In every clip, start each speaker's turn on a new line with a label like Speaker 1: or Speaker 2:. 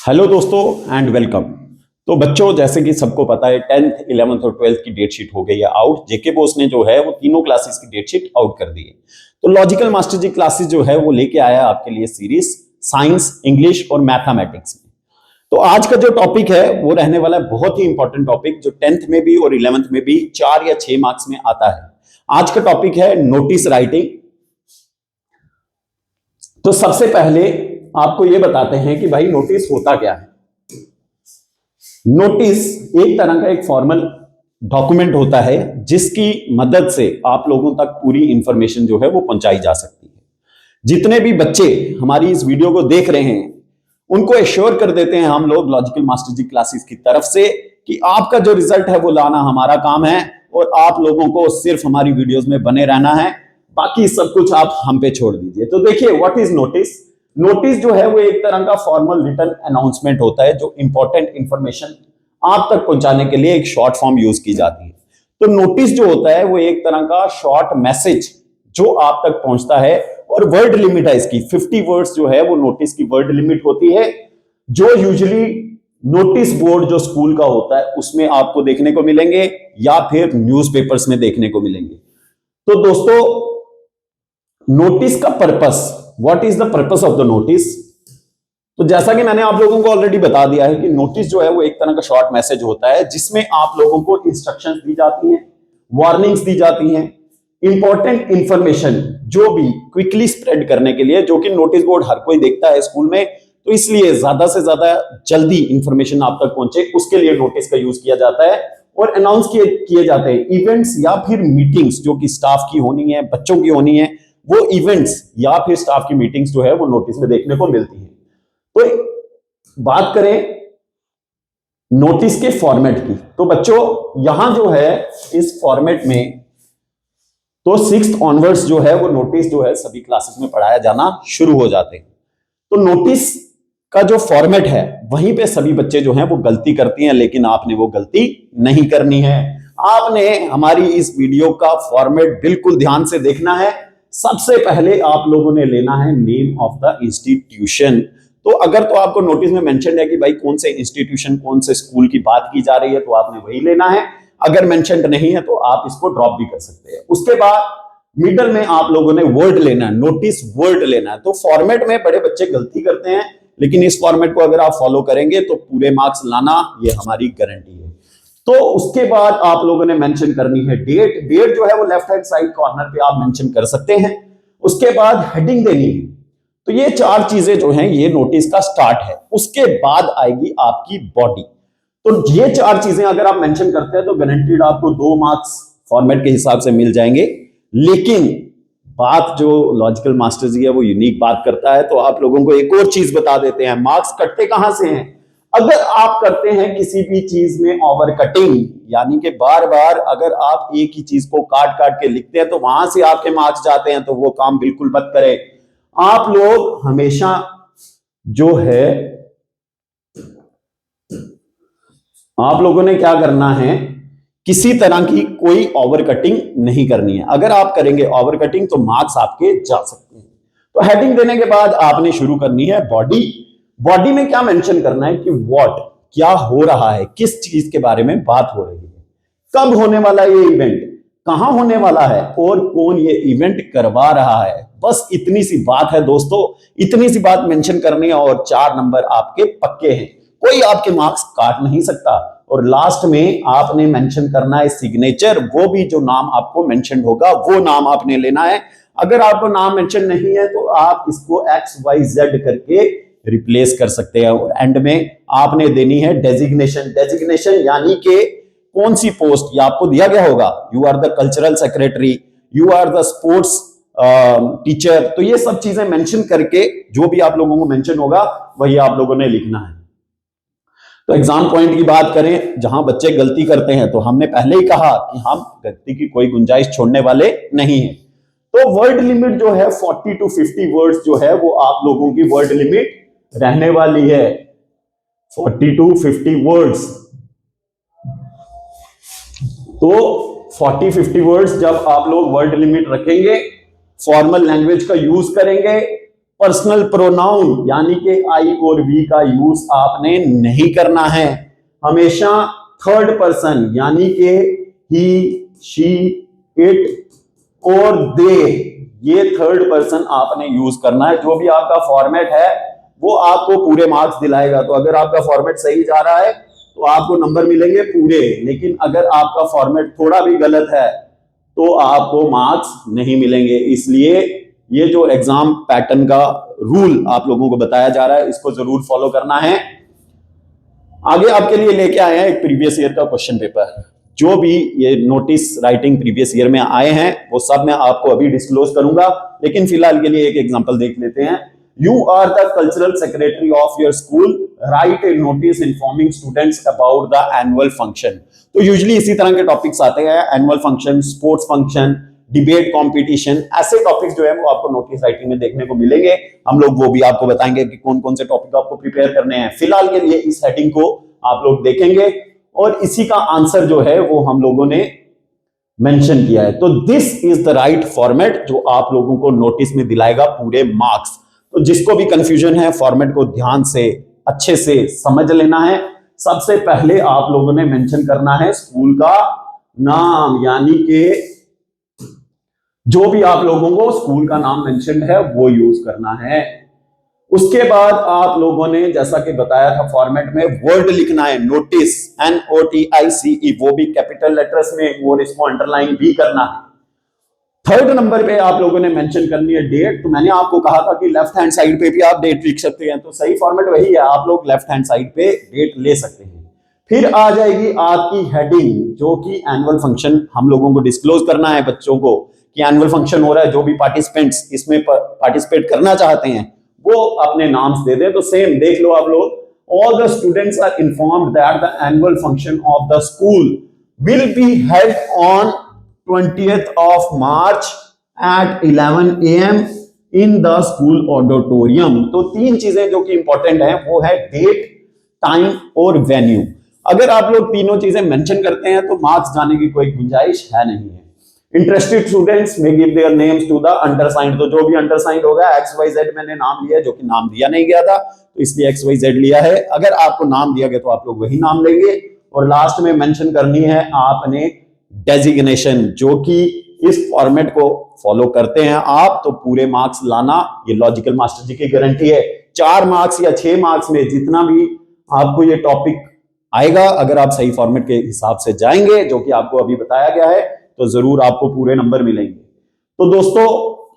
Speaker 1: Hello दोस्तों and welcome. तो बच्चों, जैसे कि सबको पता है 10th, 11th और 12th की डेट शीट हो गई है आउट। जेके बोस ने जो है वो तीनों क्लासेस की डेट शीट आउट कर दी है। तो लॉजिकल मास्टर जी क्लासेस जो है वो लेके आया आपके लिए सीरीज साइंस, इंग्लिश और मैथमेटिक्स में। तो आज का जो टॉपिक है वो रहने वाला है बहुत ही इंपॉर्टेंट टॉपिक, जो 10th में भी और 11th में भी 4 या 6 मार्क्स में आता है। आज का टॉपिक है नोटिस राइटिंग। तो सबसे पहले आपको ये बताते हैं कि भाई नोटिस होता क्या है। नोटिस एक तरह का एक फॉर्मल डॉक्यूमेंट होता है जिसकी मदद से आप लोगों तक पूरी इंफॉर्मेशन जो है वो पहुंचाई जा सकती है। जितने भी बच्चे हमारी इस वीडियो को देख रहे हैं उनको एश्योर कर देते हैं हम लोग लॉजिकल मास्टर जी क्लासेस की तरफ से कि आपका जो रिजल्ट है वो लाना हमारा काम है और आप लोगों को सिर्फ हमारी वीडियोस में बने रहना है, बाकी सब कुछ आप हम पे छोड़ दीजिए। तो देखिए, व्हाट इज नोटिस। नोटिस जो है वो एक तरह का फॉर्मल रिटन अनाउंसमेंट होता है जो इंपॉर्टेंट इंफॉर्मेशन आप तक पहुंचाने के लिए एक शॉर्ट फॉर्म यूज की जाती है। तो नोटिस जो होता है वो एक तरह का शॉर्ट मैसेज जो आप तक पहुंचता है और वर्ड लिमिट है इसकी 50 वर्ड्स जो है वो नोटिस की वर्ड लिमिट होती है, जो यूजुअली नोटिस बोर्ड जो स्कूल का होता है उसमें आपको देखने को मिलेंगे या फिर न्यूज़पेपर्स में देखने को मिलेंगे। तो दोस्तों, नोटिस का purpose, what is the purpose of the notice. तो जैसा कि मैंने आप लोगों को ऑलरेडी बता दिया है कि नोटिस जो है वो एक तरह का शॉर्ट मैसेज होता है जिसमें आप लोगों को इंस्ट्रक्शंस दी जाती हैं, वार्निंग्स दी जाती हैं, इंपॉर्टेंट इंफॉर्मेशन जो भी क्विकली स्प्रेड करने के लिए, जो कि नोटिस बोर्ड हर कोई देखता है स्कूल में, तो इसलिए ज्यादा से ज्यादा जल्दी इंफॉर्मेशन आप तक पहुंचे उसके लिए नोटिस का यूज किया जाता है। और अनाउंस किए जाते हैं इवेंट्स या फिर मीटिंग्स जो कि स्टाफ की होनी है, बच्चों की होनी है, वो इवेंट्स या फिर स्टाफ की मीटिंग्स जो है वो नोटिस में देखने को मिलती है। तो बात करें नोटिस के फॉर्मेट की, तो बच्चों यहां जो है इस फॉर्मेट में तो 6th ऑनवर्ड्स जो है वो नोटिस जो है सभी क्लासेस में पढ़ाया जाना शुरू हो जाते हैं। तो नोटिस का जो फॉर्मेट है वहीं पे सभी बच्चे जो हैं वो गलती करती हैं, लेकिन आपने वो गलती नहीं करनी है। आपने हमारी इस वीडियो का फॉर्मेट बिल्कुल ध्यान से देखना है। सबसे पहले आप लोगों ने लेना है नेम ऑफ द इंस्टीट्यूशन। तो अगर तो आपको नोटिस में मेंशन है कि भाई कौन से इंस्टीट्यूशन, कौन से स्कूल की बात की जा रही है, तो आपने वही लेना है। अगर मेंशन नहीं है तो आप इसको ड्रॉप भी कर सकते हैं। उसके बाद मिडल में आप लोगों ने वर्ड लेना है, नोटिस वर्ड लेना है। तो फॉर्मेट में बड़े बच्चे गलती करते हैं, लेकिन इस फॉर्मेट को अगर आप फॉलो करेंगे तो पूरे मार्क्स लाना ये हमारी गारंटी है। तो उसके बाद आप लोगों ने मेंशन करनी है डेट। डेट जो है वो लेफ्ट हैंड साइड कॉर्नर पे आप मेंशन कर सकते हैं। उसके बाद हेडिंग देनी है। तो ये 4 चीजें जो हैं ये नोटिस का स्टार्ट है। उसके बाद आएगी आपकी बॉडी। तो ये 4 चीजें अगर आप मेंशन करते हैं तो गारंटीड आपको 2 मार्क्स फॉर्मेट के हिसाब से मिल जाएंगे। लेकिन बात जो लॉजिकल मास्टर जी है वो यूनिक बात करता है, तो आप लोगों को एक और चीज बता देते हैं। मार्क्स कटते कहां से हैं? अगर आप करते हैं किसी भी चीज में ओवर कटिंग, यानी कि बार बार अगर आप एक ही चीज को काट काट के लिखते हैं तो वहां से आपके मार्क्स जाते हैं, तो वो काम बिल्कुल मत करें। आप लोग हमेशा जो है आप लोगों ने क्या करना है, किसी तरह की कोई ओवर कटिंग नहीं करनी है। अगर आप करेंगे ओवर कटिंग तो मार्क्स आपके जा सकते हैं। तो हेडिंग देने के बाद आपने शुरू करनी है बॉडी। बॉडी में क्या मेंशन करना है कि व्हाट, क्या हो रहा है, किस चीज के बारे में बात हो रही है, कब होने वाला ये इवेंट, कहां होने वाला है और कौन ये इवेंट करवा रहा है। बस इतनी सी बात है दोस्तों, इतनी सी बात मेंशन करनी है और 4 नंबर आपके पक्के हैं। कोई आपके मार्क्स काट नहीं सकता। और लास्ट में आपने मेंशन करना है सिग्नेचर। वो भी जो नाम आपको मेंशन होगा वो नाम आपने लेना है। अगर आपको नाम मेंशन नहीं है तो आप इसको XYZ करके रिप्लेस कर सकते हैं। और एंड में आपने देनी है डेजिग्नेशन। डेजिग्नेशन यानी कि कौन सी पोस्ट ये आपको दिया गया होगा। You are the cultural secretary, you are the sports teacher. तो ये सब चीजें मेंशन करके जो भी आप लोगों को मेंशन होगा वही आप लोगों ने लिखना है। तो एग्जाम पॉइंट की बात करें, जहां बच्चे गलती करते हैं, तो हमने पहले ही कहा कि हम गलती की कोई गुंजाइश छोड़ने वाले नहीं है। तो वर्ड लिमिट जो है 40 to 50 वर्ड्स जो है वो आप लोगों की वर्ड लिमिट रहने वाली है। 40 to 50 वर्ड्स। तो 40-50 वर्ड्स जब आप लोग वर्ड लिमिट रखेंगे, फॉर्मल लैंग्वेज का यूज करेंगे, पर्सनल प्रोनाउन यानी कि आई और वी का यूज आपने नहीं करना है। हमेशा थर्ड पर्सन यानी कि ही, शी, इट और दे, ये थर्ड पर्सन आपने यूज करना है। जो भी आपका फॉर्मेट है वो आपको पूरे मार्क्स दिलाएगा। तो अगर आपका फॉर्मेट सही जा रहा है तो आपको नंबर मिलेंगे पूरे, लेकिन अगर आपका फॉर्मेट थोड़ा भी गलत है तो आपको मार्क्स नहीं मिलेंगे। इसलिए ये जो एग्जाम पैटर्न का रूल आप लोगों को बताया जा रहा है, इसको जरूर फॉलो करना है। आगे आपके लिए लेके आए हैं एक प्रीवियस ईयर का क्वेश्चन पेपर। जो भी ये नोटिस राइटिंग प्रीवियस ईयर में आए हैं वो सब मैं आपको अभी डिस्क्लोज करूंगा, लेकिन फिलहाल के लिए एक एग्जांपल देख लेते हैं। You are the cultural secretary of your school, write a notice informing students about the annual function. तो यूजुअली इसी तरह के टॉपिक्स आते हैं, annual function, sports function, debate competition, ऐसे टॉपिक्स जो है वो आपको नोटिस राइटिंग में देखने को मिलेंगे। हम लोग वो भी आपको बताएंगे कि कौन कौन से टॉपिक आपको प्रिपेयर करने हैं। फिलहाल के लिए इस हेडिंग को आप लोग देखेंगे और इसी का आंसर जो है वो हम लोगों ने मेंशन किया है। तो this is the right format जो आप लोगों को नोटिस में दिलाएगा पूरे मार्क्स। तो जिसको भी कंफ्यूजन है, फॉर्मेट को ध्यान से अच्छे से समझ लेना है। सबसे पहले आप लोगों ने मेंशन करना है स्कूल का नाम, यानी कि जो भी आप लोगों को स्कूल का नाम मेंशन है वो यूज करना है। उसके बाद आप लोगों ने जैसा कि बताया था फॉर्मेट में वर्ड लिखना है, नोटिस, NOTICE, वो भी कैपिटल लेटर्स में, और इसको अंडरलाइन भी करना है। थर्ड नंबर पे आप लोगों ने मेंशन करनी है डेट। तो मैंने आपको कहा था कि लेफ्ट हैंड साइड पे भी आप डेट लिख सकते हैं, तो सही फॉर्मेट वही है, आप लोग लेफ्ट हैंड साइड पे डेट ले सकते हैं। फिर आ जाएगी आपकी हेडिंग, जो कि एनुअल फंक्शन हम लोगों को डिस्क्लोज करना है बच्चों को कि एनुअल फंक्शन हो रहा है। जो भी पार्टिसिपेंट्स इसमें पार्टिसिपेट करना चाहते हैं वो अपने नाम्स दे दे। तो सेम देख लो आप लोग, all the students are informed that the annual function of the school will be held on 20th of March at 11 AM in the school auditorium। तो तीन चीजें जो कि इंपॉर्टेंट हैं वो है डेट, टाइम और वेन्यू। अगर आप लोग तीनों चीजें मेंशन करते हैं तो मार्क्स जाने की कोई गुंजाइश है नहीं है। इंटरेस्टेड स्टूडेंट्स में give their names to the undersigned. तो जो भी अंडरसाइंड होगा, XYZ मैंने नाम लिया, जो कि नाम दिया नहीं गया था तो इसलिए XYZ लिया है। अगर आपको नाम दिया गया तो आप लोग वही नाम लेंगे। और लास्ट में मेंशन करनी है आपने डेजिग्नेशन, जो कि इस फॉर्मेट को फॉलो करते हैं आप तो पूरे मार्क्स लाना ये लॉजिकल मास्टर जी की गारंटी है। 4 मार्क्स या 6 मार्क्स में जितना भी आपको ये टॉपिक आएगा, अगर आप सही फॉर्मेट के हिसाब से जाएंगे जो कि आपको अभी बताया गया है, तो जरूर आपको पूरे नंबर मिलेंगे। तो दोस्तों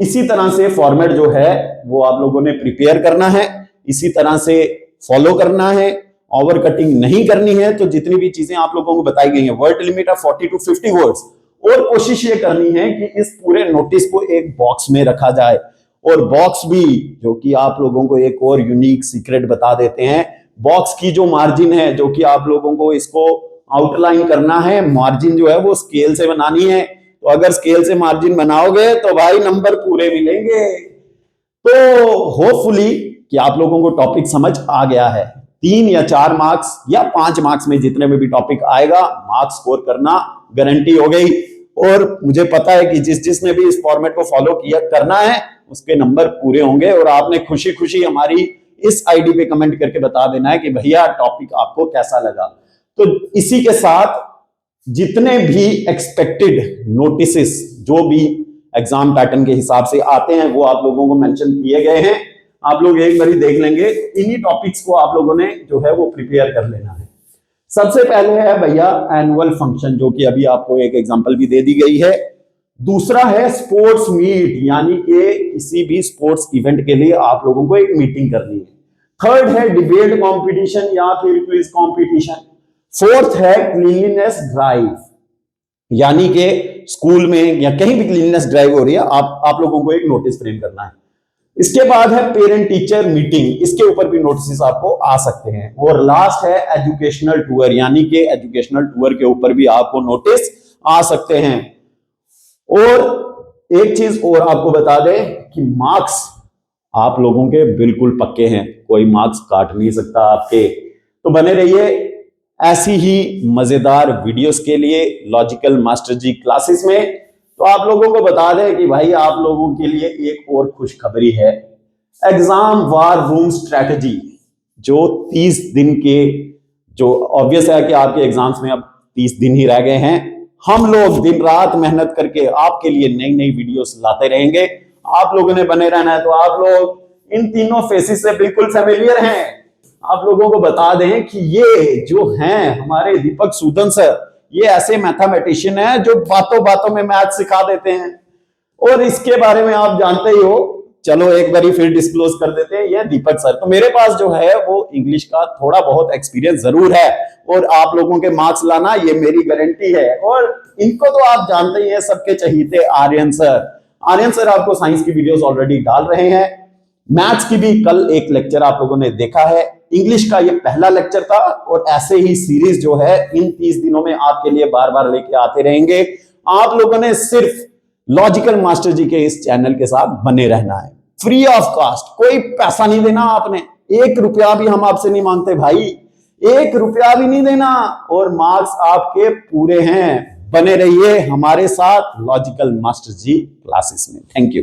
Speaker 1: इसी तरह से फॉर्मेट जो है वो आप लोगों ने प्रिपेयर करना है, इसी तरह से फॉलो करना है, ओवर कटिंग नहीं करनी है। तो जितनी भी चीजें आप लोगों को बताई गई हैं, word limit of 40 to 50 words, और कोशिश ये करनी है कि इस पूरे नोटिस को एक बॉक्स में रखा जाए। और बॉक्स भी जो कि आप लोगों को एक और यूनिक सीक्रेट बता देते हैं, बॉक्स की जो मार्जिन है, जो कि आप लोगों को इसको आउटलाइन करना है, मार्जिन जो है वो स्केल से बनानी है। तो अगर स्केल से मार्जिन बनाओगे तो भाई नंबर पूरे मिलेंगे। तो होपफुली कि आप लोगों को टॉपिक समझ आ गया है। 3 या 4 मार्क्स या 5 मार्क्स में जितने में भी टॉपिक आएगा, मार्क्स स्कोर करना गारंटी हो गई। और मुझे पता है कि जिसने भी इस फॉर्मेट को फॉलो किया करना है उसके नंबर पूरे होंगे। और आपने खुशी खुशी हमारी इस आईडी पे कमेंट करके बता देना है कि भैया टॉपिक आपको कैसा लगा। तो इसी के साथ जितने भी एक्सपेक्टेड नोटिसेस जो भी एग्जाम पैटर्न के हिसाब से आते हैं वो आप लोगों को मेंशन किए गए हैं। आप लोग एक बार देख लेंगे, इन्हीं टॉपिक्स को आप लोगों ने जो है वो प्रिपेयर कर लेना है। सबसे पहले है भैया एनुअल फंक्शन, जो कि अभी आपको एक एग्जांपल भी दे दी गई है। दूसरा है स्पोर्ट्स मीट, यानी कि किसी भी स्पोर्ट्स इवेंट के लिए आप लोगों को एक मीटिंग करनी है। थर्ड है डिबेट कंपटीशन या फिर क्विज कंपटीशन। फोर्थ है क्लीनलीनेस ड्राइव, यानी कि स्कूल में या कहीं भी क्लीनलीनेस ड्राइव हो रही है, आप लोगों को एक नोटिस फ्रेम करना है। इसके बाद है पेरेंट टीचर मीटिंग, इसके ऊपर भी नोटिस आपको आ सकते हैं। और लास्ट है एजुकेशनल टूर, यानी कि एजुकेशनल टूर के ऊपर भी आपको नोटिस आ सकते हैं। और एक चीज और आपको बता दें कि मार्क्स आप लोगों के बिल्कुल पक्के हैं, कोई मार्क्स काट नहीं सकता आपके। तो बने रहिए ऐसी ही मजेदार वीडियोस के लिए लॉजिकल मास्टर जी क्लासेस में। तो आप लोगों को बता दें कि भाई आप लोगों के लिए एक और खुशखबरी है। एग्जाम वार रूम स्ट्रेटजी, जो 30 दिन के, जो ऑब्वियस है कि आपके एग्जाम्स में अब 30 दिन ही रह गए हैं, हम लोग दिन रात मेहनत करके आपके लिए नई नई वीडियोस लाते रहेंगे। आप लोगों ने बने रहना है। तो आप लोग इन तीनों फेसेस से बिल्कुल फेमिलियर हैं। आप लोगों को बता दें कि ये जो हैं हमारे दीपक सूदन सर, ये ऐसे मैथमेटिशियन हैं जो बातों बातों में मैथ सिखा देते हैं, और इसके बारे में आप जानते ही हो। चलो एक बारी फिर डिस्क्लोज कर देते हैं, ये दीपक सर। तो मेरे पास जो है वो इंग्लिश का थोड़ा बहुत एक्सपीरियंस जरूर है, और आप लोगों के मार्क्स लाना ये मेरी गारंटी है। और इनको तो आप जानते ही हैं, सबके चहीते आर्यन सर। आर्यन सर आपको साइंस की वीडियोस ऑलरेडी डाल रहे हैं। मैथ्स की भी कल एक लेक्चर आप लोगों ने देखा है। इंग्लिश का ये पहला लेक्चर था, और ऐसे ही सीरीज जो है इन 30 दिनों में आपके लिए बार बार लेके आते रहेंगे। आप लोगों ने सिर्फ लॉजिकल मास्टर जी के इस चैनल के साथ बने रहना है, फ्री ऑफ कॉस्ट। कोई पैसा नहीं देना आपने, 1 रुपया भी हम आपसे नहीं मांगते भाई, 1 रुपया भी नहीं देना, और मार्क्स आपके पूरे हैं। बने रहिए हमारे साथ लॉजिकल मास्टर जी क्लासेस में। Thank you.